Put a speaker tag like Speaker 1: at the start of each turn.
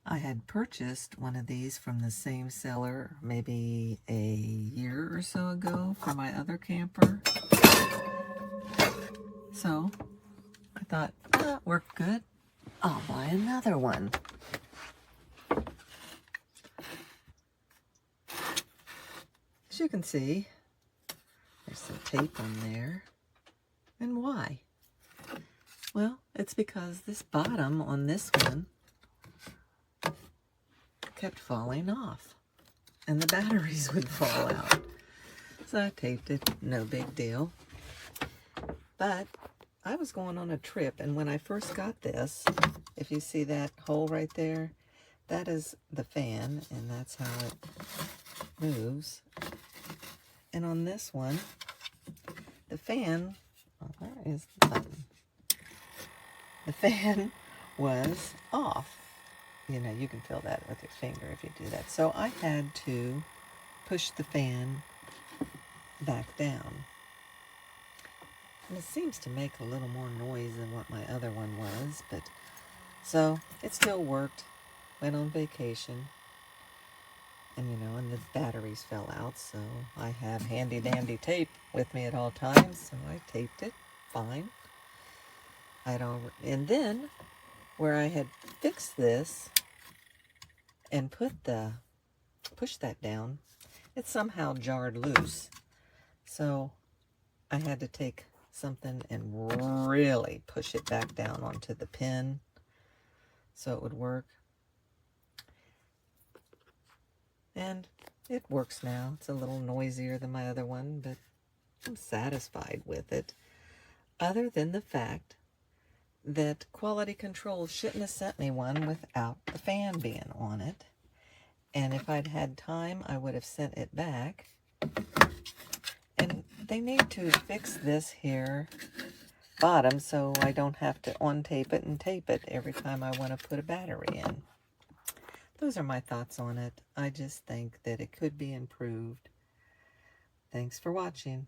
Speaker 1: I had purchased one of these from the same seller maybe a year or so ago for my other camper. So I thought, that worked good. I'll buy another one. As you can see, there's some tape on there. And why? Well, it's because this bottom on this one kept falling off and the batteries would fall out. So I taped it, no big deal. But I was going on a trip, and when I first got this, if you see that hole right there, that is the fan, and that's how it moves. And on this one, the fan, oh, where is the button? The fan was off. You know, you can feel that with your finger if you do that. So I had to push the fan back down. And it seems to make a little more noise than what my other one was, but so it still worked. Went on vacation. And you know, and the batteries fell out, so I have handy dandy tape with me at all times, so I taped it fine. And then where I had fixed this and pushed that down, it somehow jarred loose. So I had to take something and really push it back down onto the pin so it would work. And it works now. It's a little noisier than my other one, but I'm satisfied with it. Other than the fact that Quality Control shouldn't have sent me one without the fan being on it. And if I'd had time, I would have sent it back. And they need to fix this here bottom so I don't have to untape it and tape it every time I want to put a battery in. Those are my thoughts on it. I just think that it could be improved. Thanks for watching.